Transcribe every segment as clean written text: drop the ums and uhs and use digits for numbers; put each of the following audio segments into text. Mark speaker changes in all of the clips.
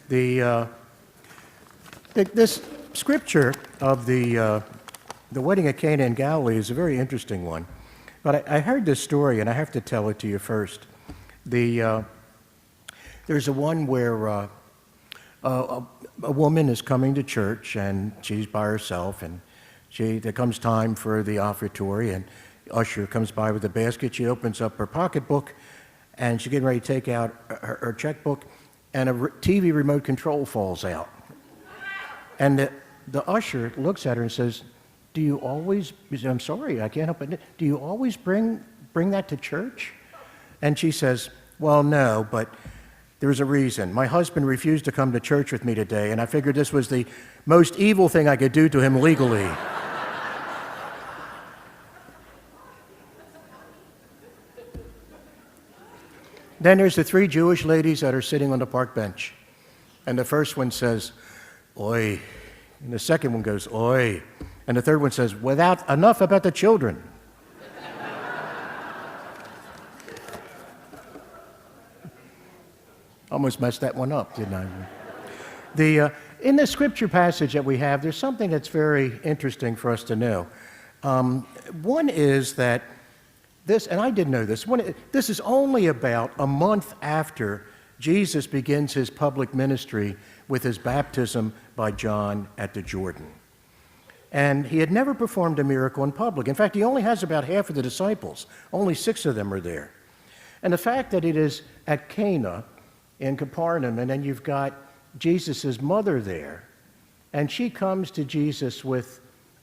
Speaker 1: This scripture of the wedding at Cana in Galilee is a very interesting one. But I heard this story, and I have to tell it to you first. There's a one where a woman is coming to church, and she's by herself, and there comes time for the offertory, and the usher comes by with a basket. She opens up her pocketbook, and she's getting ready to take out her checkbook, and a TV remote control falls out. And the usher looks at her and says, "Do you always," he said, "I'm sorry, I can't help it. Do you always bring that to church?" And she says, "Well, no, but there's a reason. My husband refused to come to church with me today, and I figured this was the most evil thing I could do to him legally." Then there's the three Jewish ladies that are sitting on the park bench. And the first one says, "Oi." And the second one goes, "Oi." And the third one says, "Without enough about the children." Almost messed that one up, didn't I? In the scripture passage that we have, there's something that's very interesting for us to know. One is that this, and I didn't know this, this is only about a month after Jesus begins his public ministry with his baptism by John at the Jordan. And he had never performed a miracle in public. In fact, he only has about half of the disciples. Only 6 of them are there. And the fact that it is at Cana in Capernaum, and then you've got Jesus' mother there, and she comes to Jesus with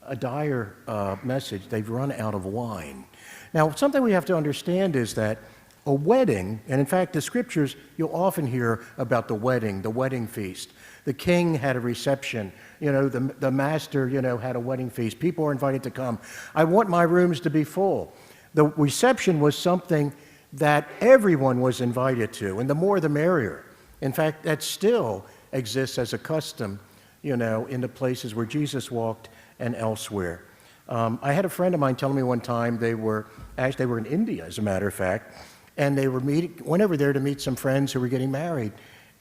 Speaker 1: a dire message. They've run out of wine. Now, something we have to understand is that a wedding, and in fact, the scriptures, you'll often hear about the wedding feast. The king had a reception. The master, had a wedding feast. People are invited to come. I want my rooms to be full. The reception was something that everyone was invited to, and the more the merrier. In fact, that still exists as a custom, in the places where Jesus walked and elsewhere. I had a friend of mine tell me one time they were in India, as a matter of fact, and they went over there to meet some friends who were getting married,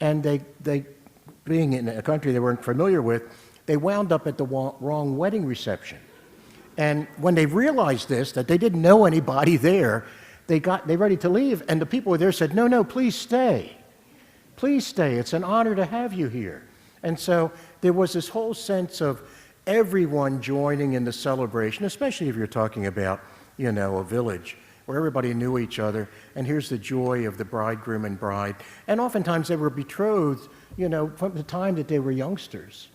Speaker 1: and they being in a country they weren't familiar with, they wound up at the wrong wedding reception. And when they realized this, that they didn't know anybody there, they ready to leave, and the people there said, "No, please stay. Please stay. It's an honor to have you here." And so there was this whole sense of everyone joining in the celebration, especially if you're talking about, a village where everybody knew each other, and here's the joy of the bridegroom and bride. And oftentimes they were betrothed, from the time that they were youngsters.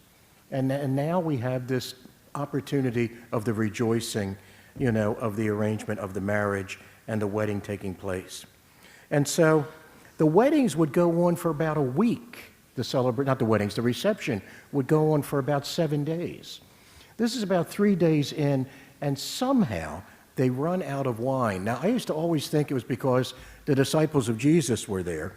Speaker 1: And now we have this opportunity of the rejoicing, of the arrangement of the marriage and the wedding taking place. And so the weddings would go on for about a week. The reception would go on for about 7 days. This is about 3 days in, and somehow they run out of wine. Now, I used to always think it was because the disciples of Jesus were there.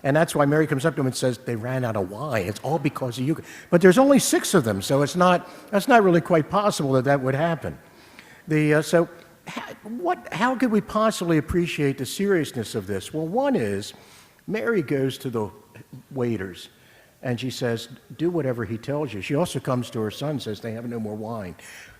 Speaker 1: And that's why Mary comes up to him and says, "They ran out of wine. It's all because of you." But there's only 6 of them, so that's not really quite possible that would happen. How could we possibly appreciate the seriousness of this? Well, one is, Mary goes to the waiters, and she says, "Do whatever he tells you." She also comes to her son and says, "They have no more wine."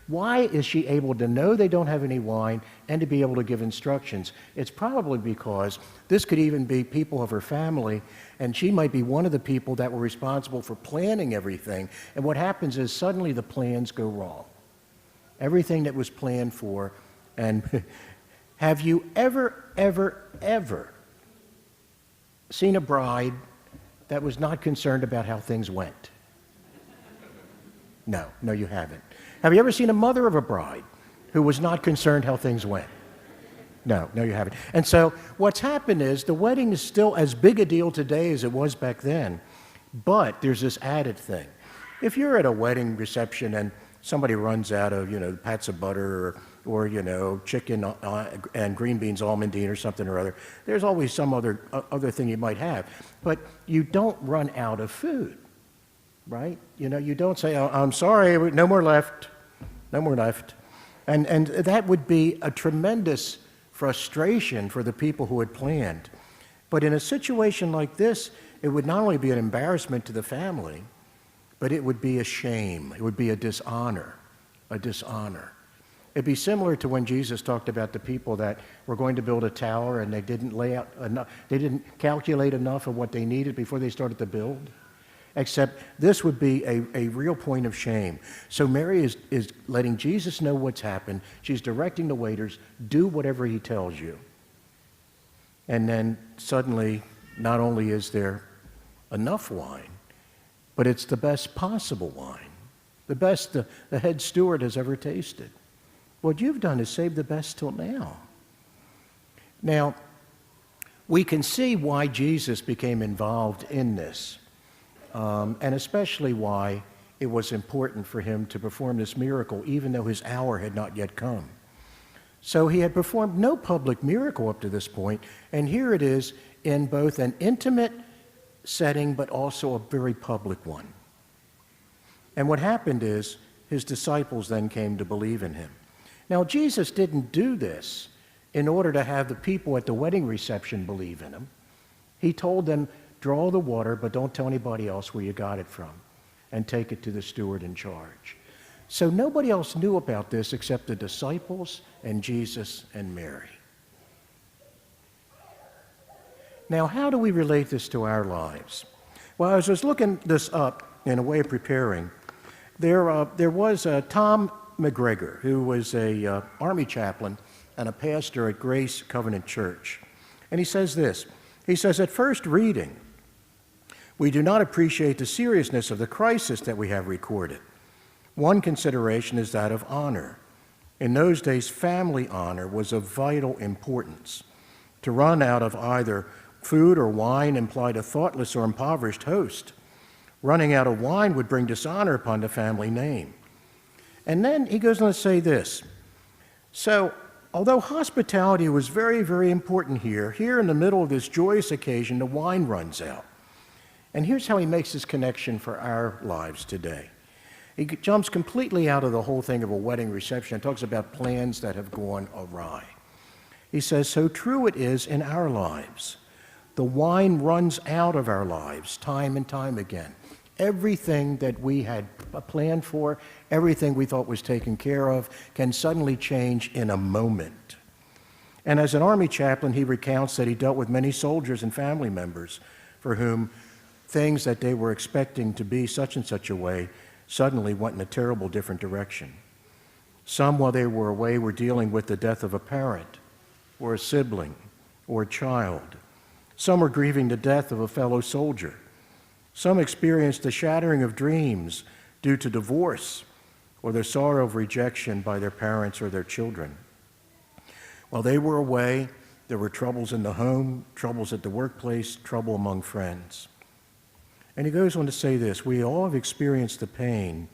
Speaker 1: Why is she able to know they don't have any wine and to be able to give instructions? It's probably because this could even be people of her family, and she might be one of the people that were responsible for planning everything. And what happens is suddenly the plans go wrong. Everything that was planned for. And have you ever seen a bride that was not concerned about how things went? No, you haven't. Have you ever seen a mother of a bride who was not concerned how things went? No, you haven't. And so what's happened is the wedding is still as big a deal today as it was back then, but there's this added thing. If you're at a wedding reception and somebody runs out of, pats of butter or chicken and green beans almondine or something or other, there's always some other thing you might have. But you don't run out of food, right? You don't say, "Oh, I'm sorry, no more left. And that would be a tremendous frustration for the people who had planned. But in a situation like this, it would not only be an embarrassment to the family, but it would be a shame. It would be a dishonor, a dishonor. It'd be similar to when Jesus talked about the people that were going to build a tower and they didn't lay out enough, they didn't calculate enough of what they needed before they started to build. Except this would be a real point of shame. So Mary is letting Jesus know what's happened. She's directing the waiters, do whatever he tells you. And then suddenly, not only is there enough wine, but it's the best possible wine, the best the head steward has ever tasted. What you've done is saved the best till now. Now, we can see why Jesus became involved in this, and especially why it was important for him to perform this miracle, even though his hour had not yet come. So he had performed no public miracle up to this point, and here it is in both an intimate setting but also a very public one. And what happened is his disciples then came to believe in him. Now, Jesus didn't do this in order to have the people at the wedding reception believe in him. He told them, draw the water, but don't tell anybody else where you got it from, and take it to the steward in charge. So nobody else knew about this except the disciples and Jesus and Mary. Now, how do we relate this to our lives? Well, as I was looking this up in a way of preparing, there was Tom McGregor, who was a Army chaplain and a pastor at Grace Covenant Church. And he says this. He says, at first reading, we do not appreciate the seriousness of the crisis that we have recorded. One consideration is that of honor. In those days, family honor was of vital importance. To run out of either food or wine implied a thoughtless or impoverished host. Running out of wine would bring dishonor upon the family name. And then he goes on to say this. So, although hospitality was very, very important here in the middle of this joyous occasion, the wine runs out. And here's how he makes this connection for our lives today. He jumps completely out of the whole thing of a wedding reception and talks about plans that have gone awry. He says, so true it is in our lives. The wine runs out of our lives time and time again. Everything that we had planned for, everything we thought was taken care of, can suddenly change in a moment. And as an Army chaplain, he recounts that he dealt with many soldiers and family members for whom things that they were expecting to be such and such a way suddenly went in a terrible different direction. Some, while they were away, were dealing with the death of a parent or a sibling or a child. Some were grieving the death of a fellow soldier. Some experienced the shattering of dreams due to divorce or the sorrow of rejection by their parents or their children. While they were away, there were troubles in the home, troubles at the workplace, trouble among friends. And he goes on to say this, we all have experienced the pain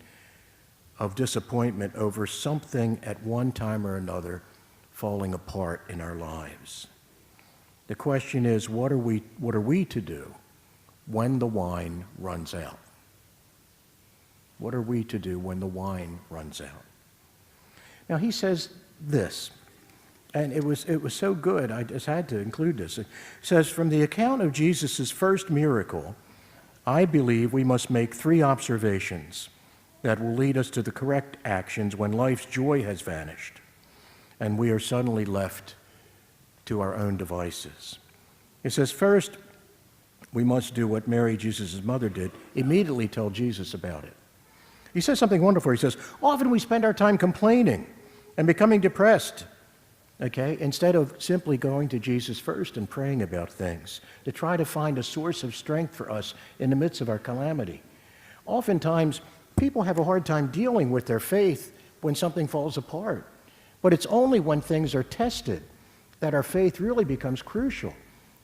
Speaker 1: of disappointment over something at one time or another falling apart in our lives. The question is, what are we to do when the wine runs out? What are we to do when the wine runs out? Now he says this, and it was so good, I just had to include this. It says, from the account of Jesus' first miracle, I believe we must make three observations that will lead us to the correct actions when life's joy has vanished and we are suddenly left to our own devices. It says, first, we must do what Mary, Jesus' mother, did, immediately tell Jesus about it. He says something wonderful. He says, often we spend our time complaining and becoming depressed, okay, instead of simply going to Jesus first and praying about things to try to find a source of strength for us in the midst of our calamity. Oftentimes, people have a hard time dealing with their faith when something falls apart. But it's only when things are tested that our faith really becomes crucial.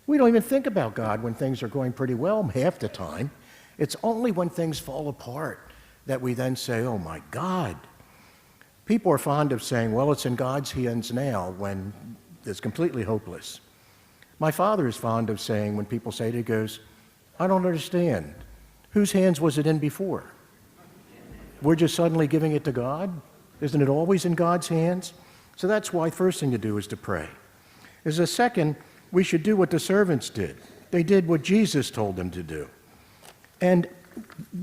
Speaker 1: We don't even think about God when things are going pretty well half the time. It's only when things fall apart that we then say, oh my God. People are fond of saying, well, it's in God's hands now, when it's completely hopeless. My father is fond of saying, when people say it, he goes, I don't understand. Whose hands was it in before? We're just suddenly giving it to God? Isn't it always in God's hands? So that's why the first thing to do is to pray. There's a second, we should do what the servants did. They did what Jesus told them to do. And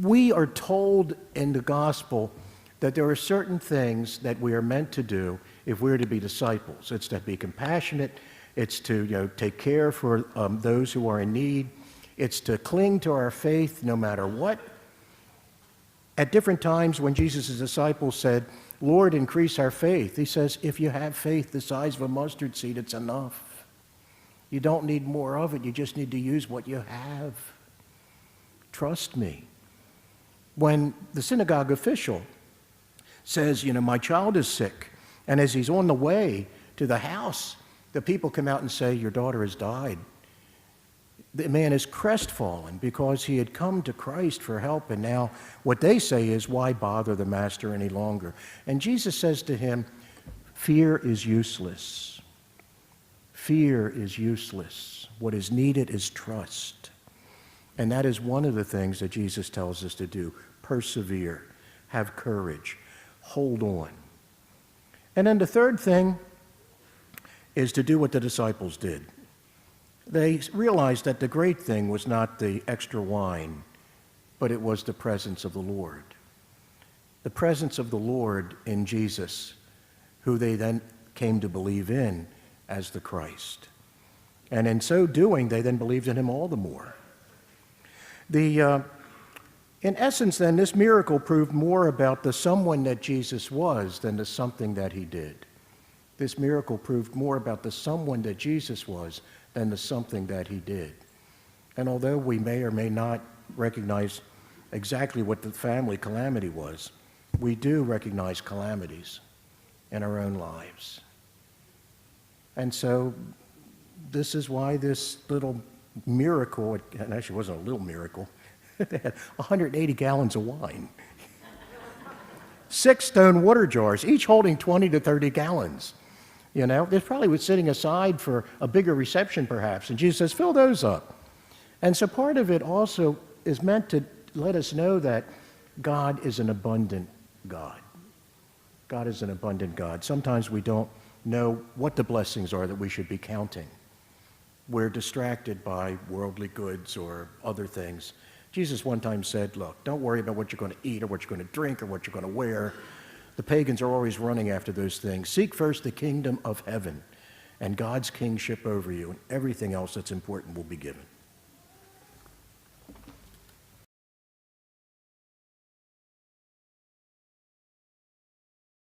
Speaker 1: we are told in the gospel that there are certain things that we are meant to do if we're to be disciples. It's to be compassionate. It's to take care for those who are in need. It's to cling to our faith no matter what. At different times when Jesus' disciples said, Lord, increase our faith, he says, if you have faith the size of a mustard seed, it's enough. You don't need more of it. You just need to use what you have. Trust me. When the synagogue official says, my child is sick, and as he's on the way to the house, the people come out and say, your daughter has died. The man is crestfallen because he had come to Christ for help, and now what they say is, why bother the master any longer? And Jesus says to him, fear is useless. Fear is useless. What is needed is trust. And that is one of the things that Jesus tells us to do. Persevere. Have courage. Hold on. And then the third thing is to do what the disciples did. They realized that the great thing was not the extra wine, but it was the presence of the Lord. The presence of the Lord in Jesus, who they then came to believe in as the Christ. And in so doing, they then believed in him all the more. In essence, then, this miracle proved more about the someone that Jesus was than the something that he did. This miracle proved more about the someone that Jesus was than the something that he did. And although we may or may not recognize exactly what the family calamity was, we do recognize calamities in our own lives. And so this is why this little miracle, and actually it wasn't a little miracle, they had 180 gallons of wine. 6 stone water jars, each holding 20 to 30 gallons. They probably was sitting aside for a bigger reception perhaps. And Jesus says, fill those up. And so part of it also is meant to let us know that God is an abundant God. God is an abundant God. Sometimes we don't know what the blessings are that we should be counting. We're distracted by worldly goods or other things. Jesus one time said, look, don't worry about what you're going to eat or what you're going to drink or what you're going to wear. The pagans are always running after those things. Seek first the kingdom of heaven and God's kingship over you, and everything else that's important will be given.